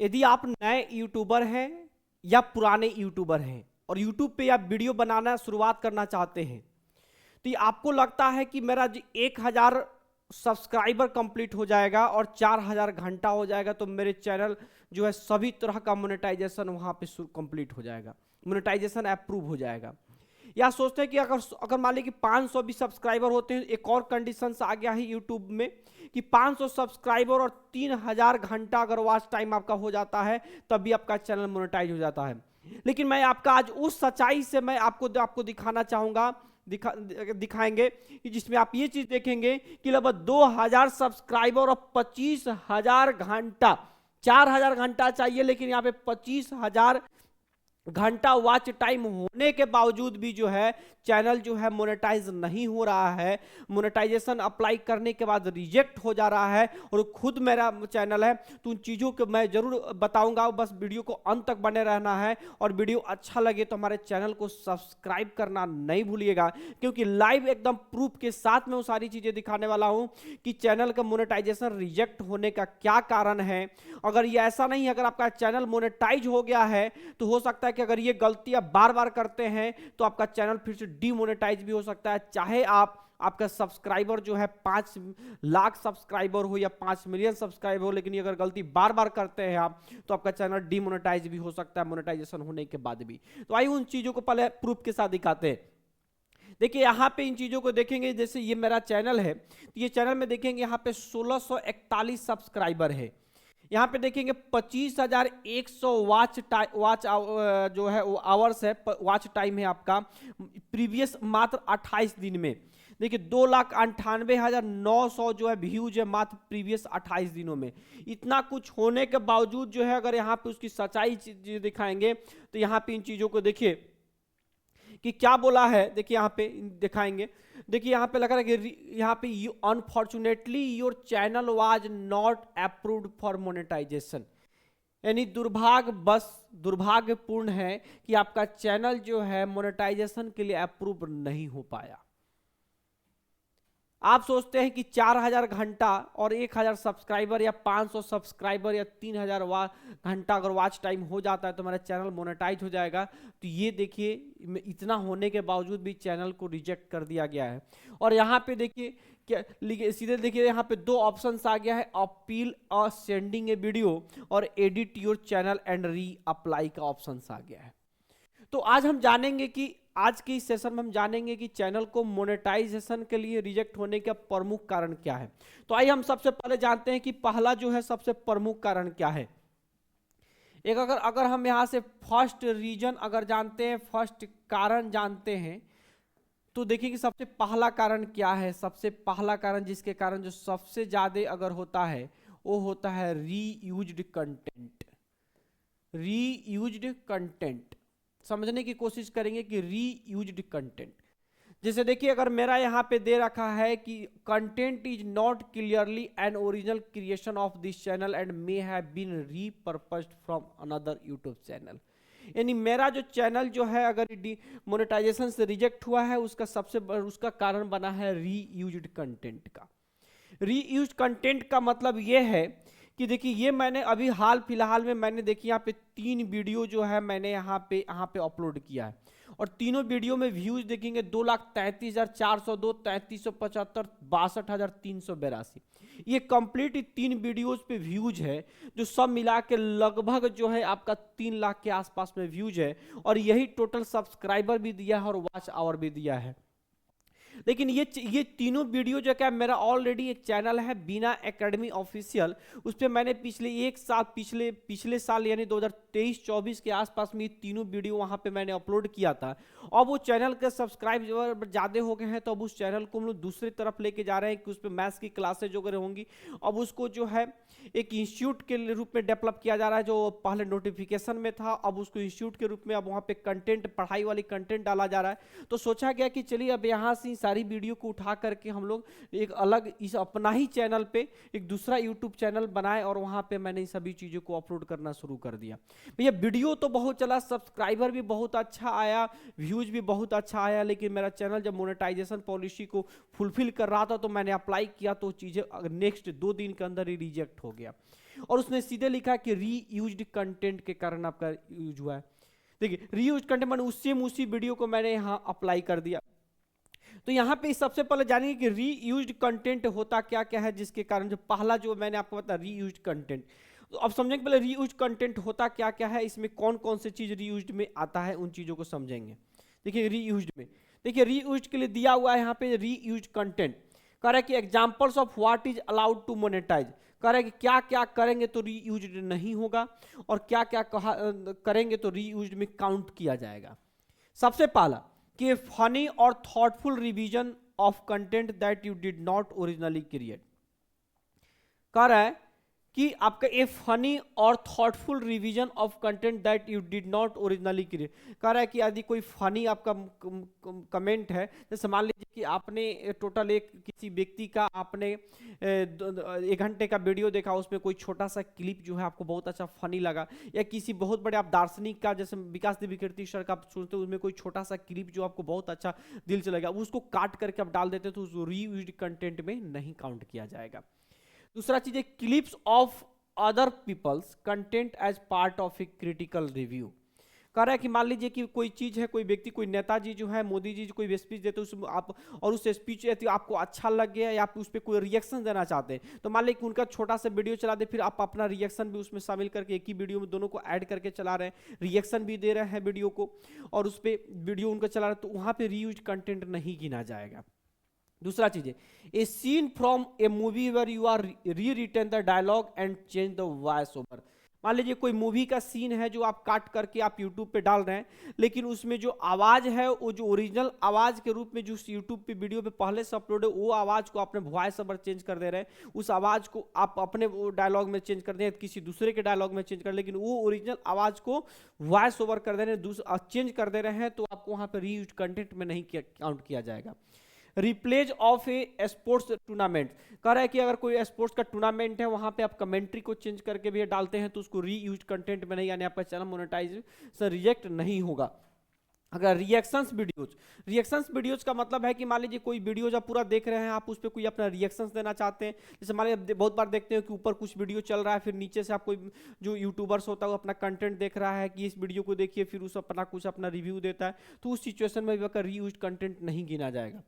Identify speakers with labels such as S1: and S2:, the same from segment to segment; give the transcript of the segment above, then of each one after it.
S1: यदि आप नए यूट्यूबर हैं या पुराने यूट्यूबर हैं और यूट्यूब पे आप वीडियो बनाना शुरुआत करना चाहते हैं, तो ये आपको लगता है कि मेरा 1000 सब्सक्राइबर कंप्लीट हो जाएगा और 4000 घंटा हो जाएगा तो मेरे चैनल जो है सभी तरह का मोनेटाइजेशन वहां पे कंप्लीट हो जाएगा, मोनेटाइजेशन अप्रूव हो जाएगा। या सोचते हैं कि अगर अगर मान लीजिए कि 500 भी सब्सक्राइबर होते हैं, एक और कंडीशन आ गया है यूट्यूब में कि 500 सब्सक्राइबर और 3000 घंटा अगर वॉच टाइम आपका हो जाता है तब भी आपका चैनल मोनेटाइज हो जाता है। लेकिन मैं आपका आज उस सच्चाई से मैं आपको दिखाना चाहूंगा, दिखाएंगे कि जिसमें आप ये चीज देखेंगे कि लगभग 2000 सब्सक्राइबर और 25,000 घंटा, 4000 घंटा चाहिए लेकिन यहाँ पे 25,000 घंटा वॉच टाइम होने के बावजूद भी जो है चैनल जो है मोनेटाइज नहीं हो रहा है। मोनेटाइजेशन अप्लाई करने के बाद रिजेक्ट हो जा रहा है और खुद मेरा चैनल है, तो उन चीज़ों को मैं जरूर बताऊंगा। बस वीडियो को अंत तक बने रहना है और वीडियो अच्छा लगे तो हमारे चैनल को सब्सक्राइब करना नहीं भूलिएगा, क्योंकि लाइव एकदम प्रूफ के साथ में वो सारी चीज़ें दिखाने वाला हूं कि चैनल का मोनेटाइजेशन रिजेक्ट होने का क्या कारण है। अगर ये ऐसा नहीं है, अगर आपका चैनल मोनेटाइज हो गया है तो हो सकता है कि अगर ये गलतियां बार बार करते हैं तो आपका चैनल फिर से डीमोनेटाइज भी हो सकता है। चाहे आपका सब्सक्राइबर जो है 5 लाख सब्सक्राइबर हो या 5 मिलियन सब्सक्राइबर हो, लेकिन अगर गलती बार बार करते हैं आप तो आपका चैनल डीमोनेटाइज भी हो सकता है मोनेटाइजेशन होने के बाद भी। तो आइए उन चीजों को पहले प्रूफ के साथ दिखाते हैं। देखिए यहाँ पे इन चीजों को देखेंगे, जैसे ये मेरा चैनल है तो ये चैनल में देखेंगे यहाँ पे 1641 सब्सक्राइबर है। यहाँ पे देखेंगे 25,100 जो है वो आवर्स है, वॉच टाइम है आपका प्रीवियस मात्र 28 दिन में। देखिए 2,98,900 जो है व्यूज है मात्र प्रीवियस 28 दिनों में। इतना कुछ होने के बावजूद जो है अगर यहाँ पे उसकी सच्चाई दिखाएंगे तो यहाँ पे इन चीजों को देखिए कि क्या बोला है। देखिए यहाँ पे दिखाएंगे, देखिए यहाँ पे लगा कि यहाँ पे you unfortunately your channel was not approved for monetization, यानी दुर्भाग्यपूर्ण है कि आपका चैनल जो है मोनेटाइजेशन के लिए अप्रूव नहीं हो पाया। आप सोचते हैं कि 4000 घंटा और 1000 सब्सक्राइबर या 500 सब्सक्राइबर या 3000 घंटा अगर वॉच टाइम हो जाता है तो हमारा चैनल मोनेटाइज हो जाएगा। तो ये देखिए इतना होने के बावजूद भी चैनल को रिजेक्ट कर दिया गया है। और यहाँ पे देखिए क्या सीधे देखिए यहाँ पे दो ऑप्शन आ गया है, अपील और सेंडिंग ए वीडियो और edit your channel and re apply का ऑप्शन आ गया है। तो आज हम जानेंगे कि आज के इस सेशन में हम जानेंगे कि चैनल को मोनेटाइजेशन के लिए रिजेक्ट होने का प्रमुख कारण क्या है। तो आइए हम सबसे पहले जानते हैं कि पहला जो है सबसे प्रमुख कारण क्या है। एक अगर हम यहां से फर्स्ट रीजन अगर जानते हैं, फर्स्ट कारण जानते हैं, तो देखिए कि सबसे पहला कारण क्या है। सबसे पहला कारण जिसके कारण जो सबसे ज्यादा अगर होता है वो होता है रीयूज्ड कंटेंट। रीयूज्ड कंटेंट समझने की कोशिश करेंगे कि रीयूज्ड कंटेंट, जैसे देखिए अगर मेरा यहाँ पे दे रखा है कि content is not clearly an original creation of this channel and may have been repurposed from another YouTube channel, यानी मेरा जो चैनल जो है अगर मोनेटाइजेशन से रिजेक्ट हुआ है उसका कारण बना है रीयूज्ड कंटेंट का। रीयूज्ड कंटेंट का मतलब ये है कि देखिए ये मैंने अभी हाल फिलहाल में मैंने देखिए यहाँ पे 3 वीडियो जो है मैंने यहाँ पे अपलोड किया है और तीनों वीडियो में व्यूज देखेंगे 2,33,402, 3,375, 62,382। ये कंप्लीट 3 वीडियोज पे व्यूज है जो सब मिला के लगभग जो है आपका 3 लाख के आसपास में व्यूज है और यही टोटल सब्सक्राइबर भी दिया है और वॉच आवर भी दिया है। लेकिन ये तीनों वीडियो जो क्या मेरा ऑलरेडी एक चैनल है बीना एकेडमी ऑफिशियल, उस पर मैंने पिछले साल यानी 2023-24 के आसपास में तीनों वीडियो वहां पे मैंने अपलोड किया था। अब वो चैनल के सब्सक्राइबर ज़्यादा हो गए हैं तो अब उस चैनल को हम लोग दूसरी तरफ लेके जा रहे हैं कि उस पर मैथ्स की क्लासेज वगैरह होंगी। अब उसको जो है एक इंस्टीट्यूट के रूप में डेवलप किया जा रहा है, जो पहले नोटिफिकेशन में था अब उसको इंस्टीट्यूट के रूप में अब वहाँ पे कंटेंट, पढ़ाई वाली कंटेंट डाला जा रहा है। तो सोचा गया कि चलिए अब यहाँ से सारी वीडियो को उठा करके हम लोग एक अलग इस अपना ही चैनल पे एक दूसरा यूट्यूब चैनल बनाए और वहाँ पे मैंने इन सभी चीज़ों को अपलोड करना शुरू कर दिया। भैया वीडियो तो बहुत चला, सब्सक्राइबर भी बहुत अच्छा आया, व्यूज भी बहुत अच्छा आया, लेकिन मेरा चैनल जब मोनेटाइजेशन पॉलिसी को फुलफिल कर रहा था तो मैंने अप्लाई किया तो चीज़ें नेक्स्ट 2 दिन के अंदर ही रिजेक्ट हो गया। और उसने सीधे लिखा कि रीयूज्ड कंटेंट के कारण आपका यूज हुआ है। देखिए रीयूज कंटेंट मैंने उसी वीडियो को मैंने यहाँ अप्लाई कर दिया। तो यहाँ पे सबसे पहले जानिए कि रीयूज्ड कंटेंट होता क्या क्या है, जिसके कारण जो पहला जो मैंने आपको बताया रीयूज्ड कंटेंट। तो अब समझेंगे पहले रीयूज्ड कंटेंट होता क्या क्या है, इसमें कौन कौन से चीज रीयूज्ड में आता है, उन चीजों को समझेंगे। देखिए रीयूज्ड में, देखिए रीयूज्ड के लिए दिया हुआ है यहाँ पे रीयूज्ड कंटेंट। कह रहा है कि examples of what is allowed to monetize, कह रहा है कि क्या क्या करेंगे तो रीयूज्ड नहीं होगा और क्या क्या करेंगे तो रीयूज्ड में काउंट किया जाएगा। सबसे पहला कि फनी और thoughtful revision of content that you did not originally create. कह रहा है कि आपका ए फनी और thoughtful revision of content that you did not originally create. कह रहा है कि यदि कोई फनी आपका कमेंट है, जैसे मान लीजिए कि आपने टोटल एक किसी व्यक्ति का आपने 1 घंटे का वीडियो देखा, उसमें कोई छोटा सा क्लिप जो है आपको बहुत अच्छा फनी लगा, या किसी बहुत बड़े आप दार्शनिक का जैसे विकास देवी कीर्ति सर का आप सुनते हो, उसमें कोई छोटा सा क्लिप जो आपको बहुत अच्छा दिल से लगा, उसको काट करके आप डाल देते तो उसको रीयूज्ड कंटेंट में नहीं काउंट किया जाएगा। दूसरा चीज है clips of other people's content as part of a critical review. कह रहा है कि मान लीजिए कि कोई चीज है, कोई व्यक्ति, कोई नेताजी जो है, मोदी जी कोई स्पीच देते उसमें आप, और उस स्पीच आपको अच्छा लग गया या आप उस पर कोई रिएक्शन देना चाहते हैं, तो मान लीजिए कि उनका छोटा सा वीडियो चला दे, फिर आप अपना रिएक्शन भी उसमें शामिल करके एक ही वीडियो में दोनों को ऐड करके चला रहे हैं, रिएक्शन भी दे रहे हैं वीडियो को और उस पर वीडियो उनका चला रहे हैं, तो वहाँ पे रीयूज्ड कंटेंट नहीं गिना जाएगा। दूसरा चीज है a scene from a movie where you are rewritten the dialogue and change the voice over. मान लीजिए कोई मूवी का सीन है जो आप काट करके आप यूट्यूब पे डाल रहे हैं, लेकिन उसमें जो आवाज है वो जो ओरिजिनल आवाज के रूप में जो यूट्यूब पे वीडियो पे पहले से अपलोड है, वो आवाज को अपने वॉइस ओवर चेंज कर दे रहे हैं, उस आवाज को आप अपने वो डायलॉग में चेंज कर दे रहे हैं, किसी दूसरे के डायलॉग में चेंज कर, लेकिन वो ओरिजिनल आवाज को वॉइस ओवर कर दे रहे हैं, चेंज कर दे रहे हैं, तो आपको वहां पर रीयूज्ड कंटेंट में नहीं काउंट किया जाएगा। रिप्लेज ऑफ ए स्पोर्ट्स टूर्नामेंट। कह रहा है कि अगर कोई स्पोर्ट्स का टूर्नामेंट है, वहां पे आप कमेंट्री को चेंज करके भी डालते हैं तो उसको रीयूज्ड कंटेंट में नहीं, यानी आपका चैनल मोनेटाइजेशन रिजेक्ट नहीं होगा। अगर रिएक्शंस वीडियोज का मतलब है कि मान लीजिए कोई वीडियो जब पूरा देख रहे हैं, आप उस पर कोई अपना रिएक्शंस देना चाहते हैं, जैसे मान लीजिए बहुत बार देखते हैं कि ऊपर कुछ वीडियो चल रहा है, फिर नीचे से आप कोई जो यूट्यूबर्स होता है वो अपना कंटेंट देख रहा है कि इस वीडियो को देखिए, फिर उस अपना कुछ अपना रिव्यू देता है, तो उस सिचुएशन में भी अगर रीयूज्ड कंटेंट नहीं गिना जाएगा।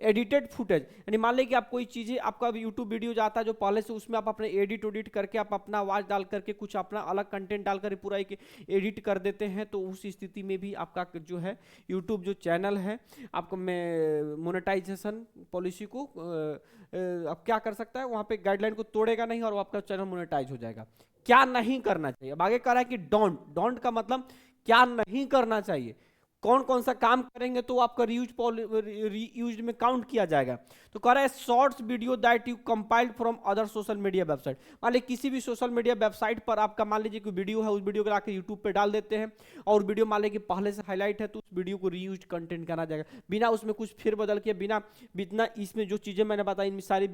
S1: एडिटेड फुटेज, यानी मान लें कि आप कोई चीज़ें आपका यूट्यूब वीडियो जाता है जो पहले से, उसमें आप अपने एडिट करके आप अपना आवाज़ डाल करके कुछ अपना अलग कंटेंट डालकर पूरा एक एडिट कर देते हैं, तो उस स्थिति में भी आपका जो है यूट्यूब जो चैनल है आपको मोनेटाइजेशन पॉलिसी को अब क्या कर सकता है, वहाँ पे गाइडलाइन को तोड़ेगा नहीं और आपका चैनल मोनेटाइज हो जाएगा। क्या नहीं करना चाहिए, अब आगे कह रहा है कि डोंट का मतलब क्या नहीं करना चाहिए, कौन कौन सा काम करेंगे तो आपका रीयूज्ड में काउंट किया जाएगा। तो कह रहा है shorts video that you compiled from other social media website. मान लीजिए किसी भी सोशल मीडिया वेबसाइट पर आपका मान लीजिए कोई वीडियो है, उस वीडियो को लाकर यूट्यूब पे डाल देते हैं और वीडियो मान लीजिए पहले से हाईलाइट है, तो उस वीडियो को रीयूज्ड कंटेंट कहना जाएगा, बिना उसमें कुछ फिर बदल के, बिना इसमें जो चीज़ें मैंने बताई इनमें सारी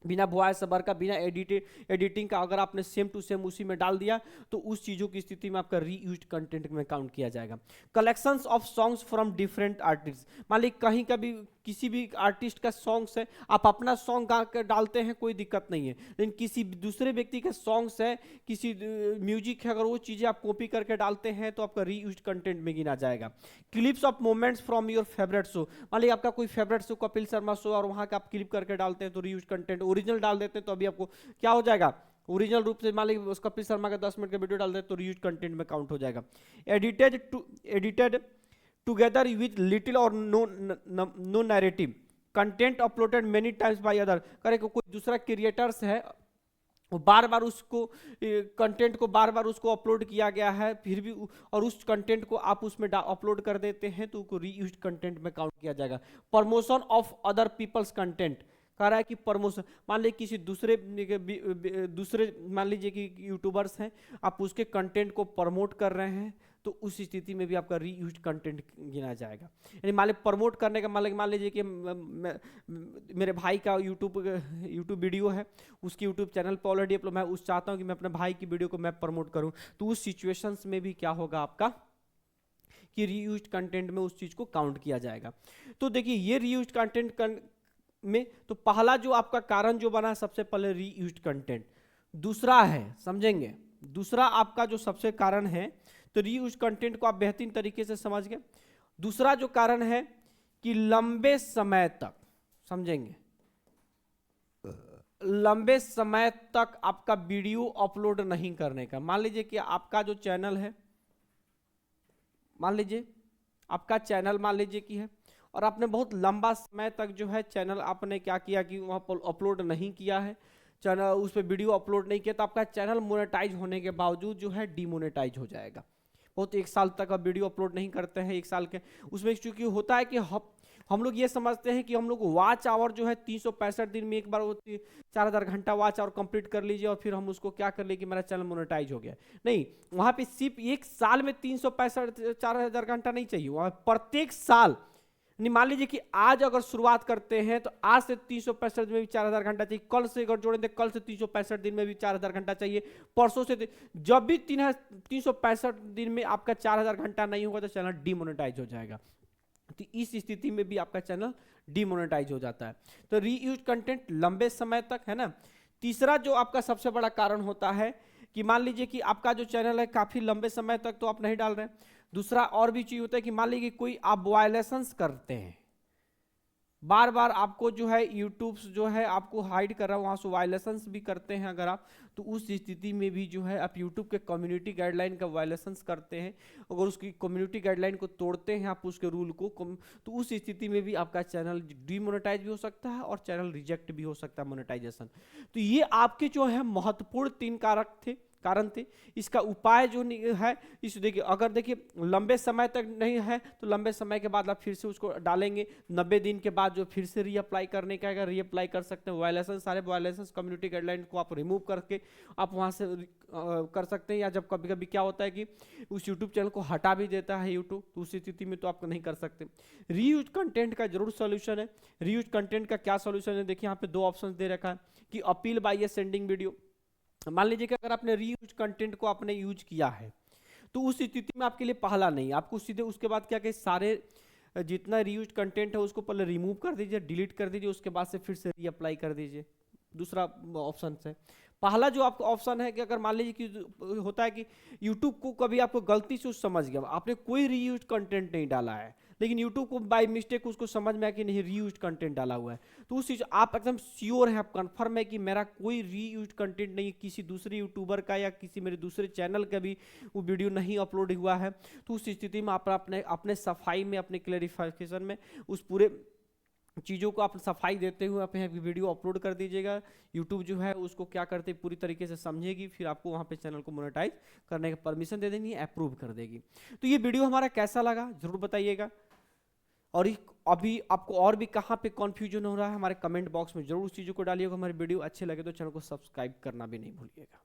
S1: बिना वॉइस ओवर का, बिना एडिटिंग का अगर आपने सेम टू सेम उसी में डाल दिया तो उस चीज़ों की स्थिति में आपका रीयूज्ड कंटेंट में काउंट किया जाएगा। Collections of songs from different artist, मान लीजिए कहीं का भी किसी भी आर्टिस्ट का सॉन्ग्स है, आप अपना सॉन्ग गा कर डालते हैं कोई दिक्कत नहीं है, लेकिन किसी दूसरे व्यक्ति का सॉन्ग्स है, किसी म्यूजिक है, अगर वो चीज़ें आप कॉपी करके डालते हैं तो आपका रीयूज्ड कंटेंट में गिना जाएगा। Clips of moments from your favourite show, मान लीजिए आपका कोई favourite show Kapil Sharma show और वहाँ का आप क्लिप करके डालते हैं तो रीयूज्ड कंटेंट, ओरिजिनल डाल देते हैं तो अभी आपको क्या हो जाएगा, ओरिजिनल रूप से मान लीजिए उस कपिल शर्मा का 10 मिनट का वीडियो डाल देते तो रीयूज्ड कंटेंट में काउंट हो जाएगा। एडिटेड टुगेदर विद लिटिल और no narrative content uploaded many times by other, करे कोई दूसरा क्रिएटर्स है वो बार बार उसको कंटेंट को बार बार उसको अपलोड किया गया है, फिर भी और उस कंटेंट को आप उसमें अपलोड कर देते हैं तो उसको रीयूज्ड कंटेंट में काउंट किया जाएगा। Promotion of other people's content, कह रहा है कि प्रमोशन, मान लीजिए किसी दूसरे मान लीजिए कि यूट्यूबर्स हैं, आप उसके कंटेंट को प्रमोट कर रहे हैं तो उस स्थिति में भी आपका रीयूज कंटेंट गिना जाएगा। यानी मान लीजिए प्रमोट करने का मान लीजिए कि मेरे भाई का यूट्यूब वीडियो है, उसकी यूट्यूब चैनल पर ऑलरेडी अपलोड, मैं उस चाहता हूँ कि मैं अपने भाई की वीडियो को मैं प्रमोट करूँ, तो उस सिचुएशंस में भी क्या होगा आपका कि रीयूज कंटेंट में उस चीज़ को काउंट किया जाएगा। तो देखिए ये रीयूज कंटेंट में तो पहला जो आपका कारण जो बना सबसे पहले रीयूज कंटेंट, दूसरा है समझेंगे, दूसरा आपका जो सबसे कारण है, तो रीयूज कंटेंट को आप बेहतरीन तरीके से समझ गए। दूसरा जो कारण है कि लंबे समय तक, समझेंगे, लंबे समय तक आपका वीडियो अपलोड नहीं करने का। मान लीजिए कि आपका जो चैनल है, मान लीजिए आपका चैनल मान लीजिए कि है, और आपने बहुत लंबा समय तक जो है चैनल आपने क्या किया कि वहाँ पर अपलोड नहीं किया है, चैनल उस पर वीडियो अपलोड नहीं किया, तो आपका चैनल मोनेटाइज होने के बावजूद जो है डीमोनेटाइज हो जाएगा। बहुत 1 साल तक आप वीडियो अपलोड नहीं करते हैं, 1 साल के उसमें चूंकि होता है कि हम लोग ये समझते हैं कि हम लोग वॉच आवर जो है 365 दिन में एक बार वो 4000 घंटा वॉच आवर कंप्लीट कर लीजिए और फिर हम उसको क्या कर लिए कि मेरा चैनल मोनेटाइज हो गया। नहीं, वहाँ पे सिर्फ 1 साल में 365 4000 घंटा नहीं चाहिए, वहाँ प्रत्येक साल। नहीं, मान लीजिए कि आज अगर शुरुआत करते हैं तो आज से 365 दिन में भी 4000 घंटा चाहिए, कल से अगर जोड़ें तो कल से 365 दिन में भी 4000 घंटा चाहिए, परसों से जब भी 365 दिन में आपका 4000 घंटा नहीं होगा तो चैनल डीमोनेटाइज हो जाएगा। तो इस स्थिति में भी आपका चैनल डीमोनेटाइज हो जाता है। तो रीयूज कंटेंट लंबे समय तक है ना। तीसरा जो आपका सबसे बड़ा कारण होता है कि मान लीजिए कि आपका जो चैनल है काफी लंबे समय तक तो आप नहीं डाल रहे हैं। दूसरा और भी चीज होता है कि मान लीजिए कोई आप वायलेशंस करते हैं, बार बार आपको जो है यूट्यूब जो है आपको हाइड कर रहा है, वहां से वायलेशंस भी करते हैं अगर आप, तो उस स्थिति में भी जो है आप यूट्यूब के कम्युनिटी गाइडलाइन का वायलेशंस करते हैं, अगर उसकी कम्युनिटी गाइडलाइन को तोड़ते हैं आप उसके रूल को, तो उस स्थिति में भी आपका चैनल डीमोनेटाइज भी हो सकता है और चैनल रिजेक्ट भी हो सकता है मोनेटाइजेशन। तो ये आपके जो है महत्वपूर्ण 3 कारण थे। इसका उपाय जो है इस देखिए, अगर देखिए लंबे समय तक नहीं है तो लंबे समय के बाद आप फिर से उसको डालेंगे, 90 दिन के बाद जो फिर से रीअप्लाई करने का है, रीअप्लाई कर सकते हैं। वायलेशन, सारे वायलेशन कम्युनिटी गाइडलाइन को आप रिमूव करके आप वहां से कर सकते हैं, या जब कभी कभी क्या होता है कि उस यूट्यूब चैनल को हटा भी देता है यूट्यूब, तो उस स्थिति में तो आप नहीं कर सकते। रीयूज कंटेंट का जरूर सोल्यूशन है। रीयूज कंटेंट का क्या सोल्यूशन है, देखिए यहाँ पे 2 ऑप्शन दे रखा है कि अपील बाय ए सेंडिंग वीडियो। मान लीजिए कि अगर आपने रीयूज कंटेंट को आपने यूज किया है तो उस स्थिति में आपके लिए पहला नहीं, आपको सीधे उसके बाद क्या कि सारे जितना रीयूज कंटेंट है उसको पहले रिमूव कर दीजिए, डिलीट कर दीजिए, उसके बाद से फिर से रीअप्लाई कर दीजिए। दूसरा ऑप्शन है। पहला जो आपका ऑप्शन है कि अगर मान लीजिए कि होता है कि यूट्यूब को कभी आपको गलती से समझ गया, आपने कोई रीयूज कंटेंट नहीं डाला है, लेकिन यूट्यूब को बाय मिस्टेक उसको समझ में आया कि नहीं रीयूज कंटेंट डाला हुआ है, तो उस चीज आप एकदम श्योर है, आप कंफर्म है कि मेरा कोई रीयूज कंटेंट नहीं, किसी दूसरे यूट्यूबर का या किसी मेरे दूसरे चैनल का भी वो वीडियो नहीं अपलोड हुआ है, तो उस स्थिति में आप अपने सफाई में, अपने क्लैरिफिकेशन में उस पूरे चीज़ों को आप सफाई देते हुए आप यहाँ वीडियो अपलोड कर दीजिएगा। यूट्यूब जो है उसको क्या करते पूरी तरीके से समझेगी, फिर आपको वहाँ पे चैनल को मोनेटाइज करने का परमिशन दे देंगी, अप्रूव कर देगी। तो ये वीडियो हमारा कैसा लगा जरूर बताइएगा, और अभी आपको और भी कहाँ पे कन्फ्यूजन हो रहा है हमारे कमेंट बॉक्स में जरूर उस चीज़ों को डालिएगा। हमारे वीडियो अच्छे लगे तो चैनल को सब्सक्राइब करना भी नहीं भूलिएगा।